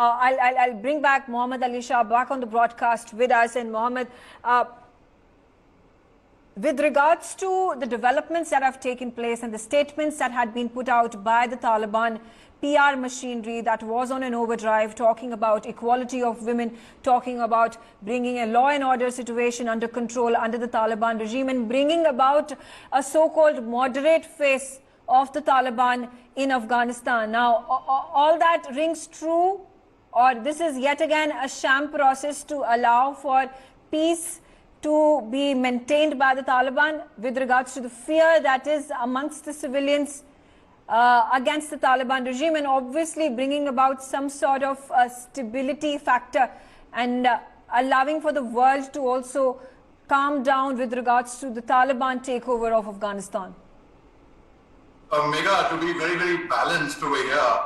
I'll bring back Mohammed Ali Shah back on the broadcast with us. And Mohammed, with regards to the developments that have taken place and the statements that had been put out by the Taliban PR machinery that was on an overdrive, talking about equality of women, talking about bringing a law and order situation under control under the Taliban regime, and bringing about a so-called moderate face of the Taliban in Afghanistan. Now, all that rings true, or this is yet again a sham process to allow for peace to be maintained by the Taliban with regards to the fear that is amongst the civilians against the Taliban regime, and obviously bringing about some sort of stability factor and allowing for the world to also calm down with regards to the Taliban takeover of Afghanistan. Megha, to be very, very balanced over here,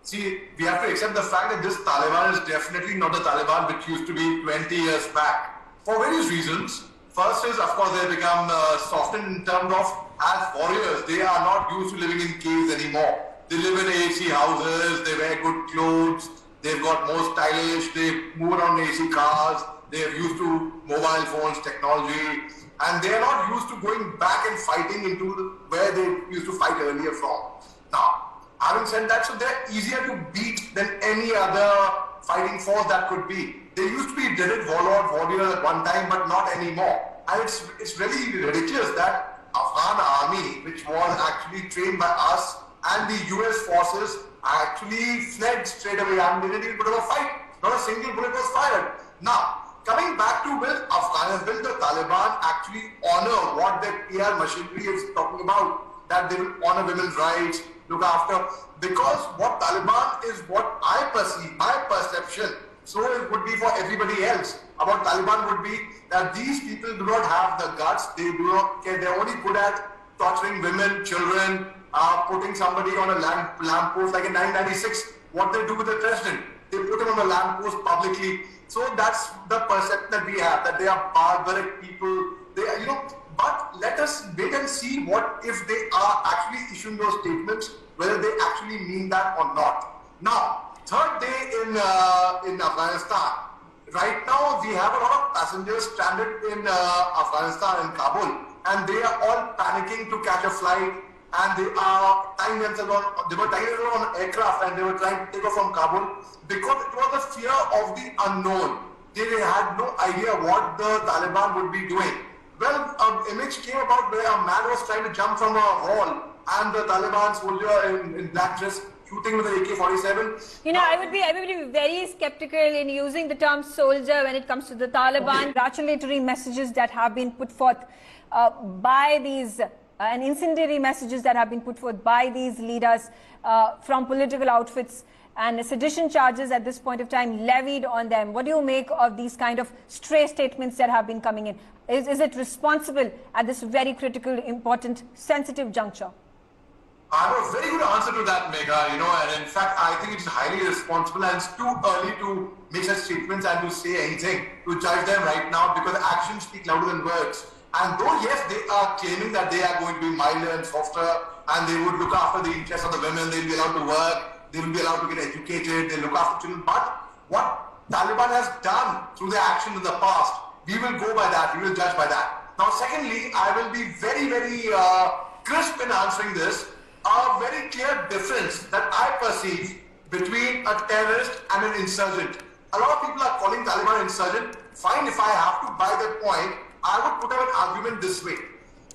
see, we have to accept the fact that this Taliban is definitely not the Taliban which used to be 20 years back, for various reasons. First is, of course, they have become softened in terms of, as warriors, they are not used to living in caves anymore. They live in AC houses, they wear good clothes, they've got more stylish, they move around in AC cars, they are used to mobile phones, technology, and they are not used to going back and fighting into where they used to fight earlier from. Now, having said that, so they're easier to beat than any other fighting force that could be. They used to be dreaded warlord warriors at one time, but not anymore. And it's really ridiculous that Afghan army, which was actually trained by us, and the US forces actually fled straight away and they didn't even put up a fight. Not a single bullet was fired. Now, coming back to will the Taliban actually honor what their PR machinery is talking about, that they will honor women's rights, look after, because what Taliban is what I perceive, my perception, so it would be for everybody else. About Taliban would be that these people do not have the guts, they do not care, they're only good at torturing women, children, putting somebody on a lamppost, like in 1996, what they do with the president, they put him on a lamppost publicly. So that's the perception that we have, that they are barbaric people, they are, but let us wait and see what if they are actually issuing those statements, whether they actually mean that or not. Now, third day in Afghanistan. Right now, we have a lot of passengers stranded in Afghanistan, in Kabul, and they are all panicking to catch a flight, and they are tying themselves on aircraft, and they were trying to take off from Kabul because it was the fear of the unknown. They had no idea what the Taliban would be doing. Well, an image came about where a man was trying to jump from a wall, and the Taliban soldier in black dress shooting with an AK-47. I would be very skeptical in using the term soldier when it comes to the Taliban. Congratulatory messages that have been put forth by these, and incendiary messages that have been put forth by these leaders from political outfits, and sedition charges at this point of time levied on them. What do you make of these kind of stray statements that have been coming in? Is it responsible at this very critical, important, sensitive juncture? I have a very good answer to that, Megha, and in fact, I think it's highly irresponsible and it's too early to make such statements and to say anything, to judge them right now, because actions speak louder than words. And though, yes, they are claiming that they are going to be milder and softer, and they would look after the interests of the women, they'll be allowed to work, they will be allowed to get educated, they'll look after children, but what Taliban has done through their actions in the past, we will go by that, we will judge by that. Now, secondly, I will be very, very crisp in answering this. A very clear difference that I perceive between a terrorist and an insurgent. A lot of people are calling Taliban insurgent. Fine, if I have to buy that point, I would put up an argument this way.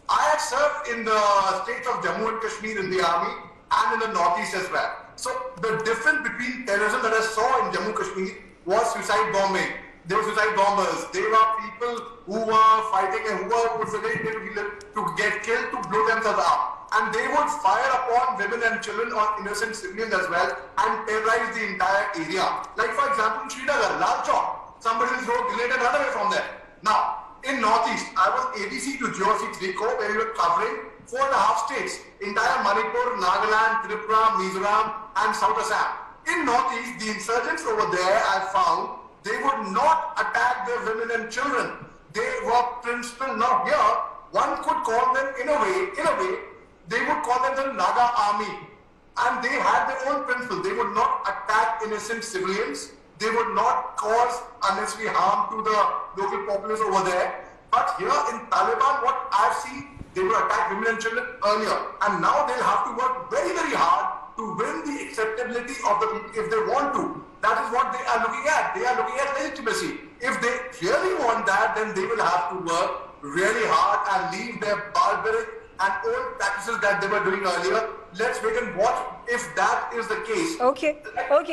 I had served in the states of Jammu and Kashmir in the army and in the northeast as well. So the difference between terrorism that I saw in Jammu and Kashmir was suicide bombing. They were suicide bombers. They were people who were fighting and who were to get killed to blow themselves up. And they would fire upon women and children or innocent civilians as well and terrorize the entire area. Like for example, in Srinagar, Lal Chowk, somebody will throw a grenade and run away from there. Now, in Northeast, I was ABC to GOC 3 Corps, where we were covering 4.5 states, entire Manipur, Nagaland, Tripura, Mizoram and South Assam. In Northeast, the insurgents over there, I found, they would not attack their women and children. They were principled. Now here, one could call them in a way, they would call them the Naga army. And they had their own principle. They would not attack innocent civilians. They would not cause unnecessary harm to the local populace over there. But here in Taliban, what I've seen, they would attack women and children earlier. And now they'll have to work very, very hard to win the acceptability of the people if they want to. That is what they are looking at. They are looking at legitimacy. If they really want that, then they will have to work really hard and leave their barbaric and old practices that they were doing earlier. Let's wait and watch if that is the case. Okay.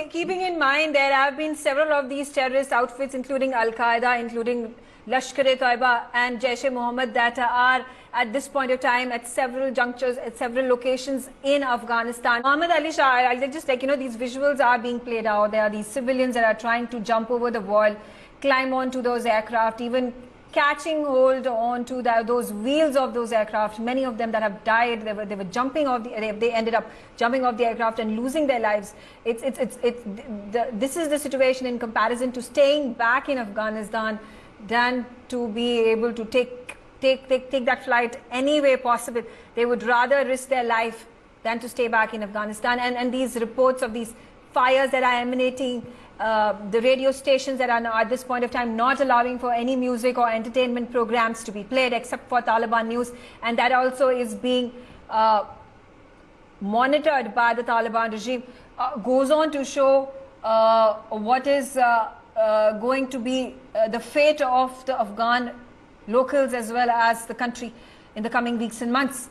Keeping in mind, there have been several of these terrorist outfits, including Al-Qaeda, including Lashkar-e-Taiba and Jaish-e-Mohammed, that are at this point of time at several junctures, at several locations in Afghanistan. Mohammed Ali Shah, I'll just these visuals are being played out. There are these civilians that are trying to jump over the wall, climb onto those aircraft, even catching hold onto those wheels of those aircraft. Many of them that have died, they were jumping off they ended up jumping off the aircraft and losing their lives. This is the situation in comparison to staying back in Afghanistan than to be able to take that flight any way possible. They would rather risk their life than to stay back in Afghanistan. And these reports of these fires that are emanating, the radio stations that are now at this point of time not allowing for any music or entertainment programs to be played except for Taliban news, and that also is being monitored by the Taliban regime, goes on to show what is going to be the fate of the Afghan locals as well as the country in the coming weeks and months.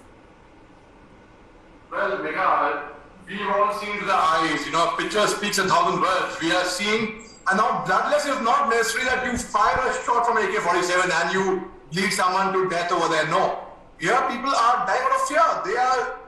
Well, Megha, we've all seen with our eyes, a picture speaks 1,000 words. We are seeing, and now bloodless is not necessarily that you fire a shot from AK-47 and you lead someone to death over there. No. Here people are dying out of fear. They are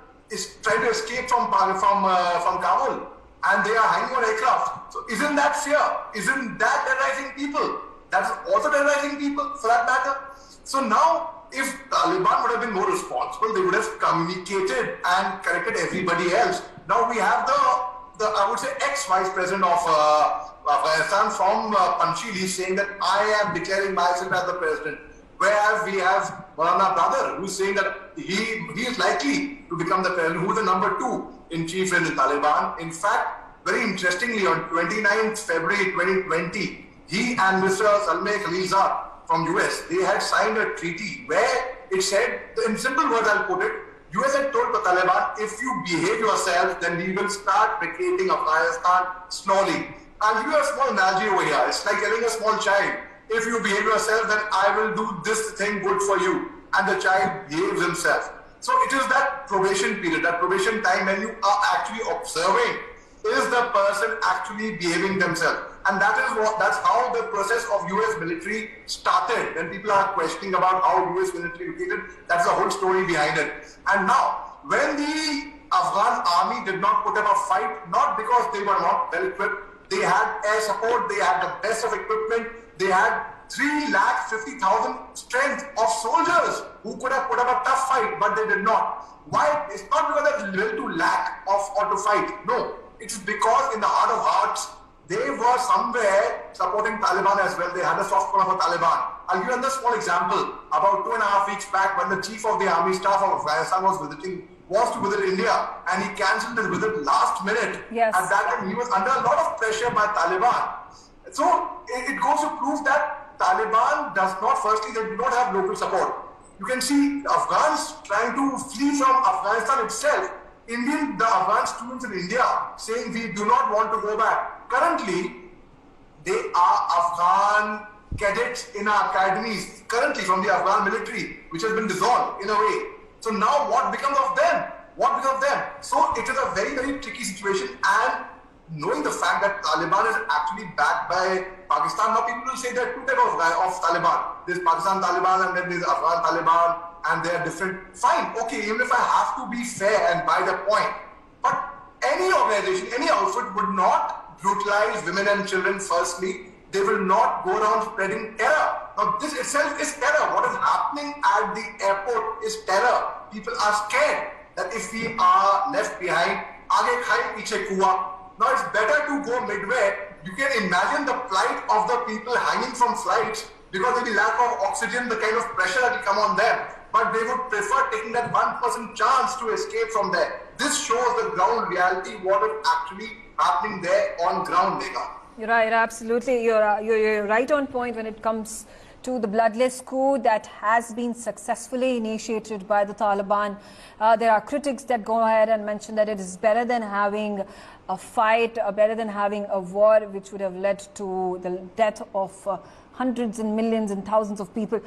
trying to escape from Kabul, and they are hanging on aircraft. So isn't that fear? Isn't that terrorizing people? That's also terrorizing people for that matter. So now, if Taliban would have been more responsible, they would have communicated and corrected everybody else. Now we have the I would say ex-vice president of Afghanistan from Panchili saying that I am declaring myself as the president. Whereas we have Maulana brother who's saying that he is likely to become the president, who is the number 2 in chief in the Taliban. In fact, very interestingly, on 29th February 2020, he and Mr. Khalilzad from US, they had signed a treaty where it said, in simple words I'll put it, US had told the Taliban, if you behave yourself, then we will start vacating Afghanistan slowly. I'll give you a small analogy over here. It's like telling a small child, if you behave yourself, then I will do this thing good for you. And the child behaves himself. So it is that probation period, that probation time when you are actually observing, is the person actually behaving themselves? And that's how the process of US military started. When people are questioning about how US military located, that's the whole story behind it. And now, when the Afghan army did not put up a fight, not because they were not well equipped, they had air support, they had the best of equipment, they had 350,000 strength of soldiers who could have put up a tough fight, but they did not. Why? It's not because they will to lack of or to fight. No, it's because in the heart of hearts, they were somewhere supporting Taliban as well. They had a soft corner for Taliban. I'll give you another small example. About 2.5 weeks back, when the chief of the army staff of Afghanistan was to visit India, and he cancelled his visit last minute. Yes. At that time, he was under a lot of pressure by Taliban. So it goes to prove that Taliban does not, firstly, they do not have local support. You can see Afghans trying to flee from Afghanistan itself. The Afghan students in India saying we do not want to go back. Currently, they are Afghan cadets in our academies, currently from the Afghan military, which has been dissolved in a way. So now what becomes of them? What becomes of them? So it is a very, very tricky situation, and knowing the fact that Taliban is actually backed by Pakistan, now people will say there are two types of Taliban. There's Pakistan Taliban and then there's Afghan Taliban, and they are different. Fine, okay, even if I have to be fair and by the point, but any organization, any outfit would not brutalize women and children firstly. They will not go around spreading terror. Now this itself is terror. What is happening at the airport is terror. People are scared that if we are left behind, aage khai piche kuwa. Now it's better to go midway. You can imagine the plight of the people hanging from flights because of the lack of oxygen, the kind of pressure that will come on them. But they would prefer taking that 1% chance to escape from there. This shows the ground reality, what is actually happening there on ground, Megha. You're right, absolutely. You're right on point when it comes to the bloodless coup that has been successfully initiated by the Taliban. There are critics that go ahead and mention that it is better than having a fight, better than having a war, which would have led to the death of hundreds and millions and thousands of people.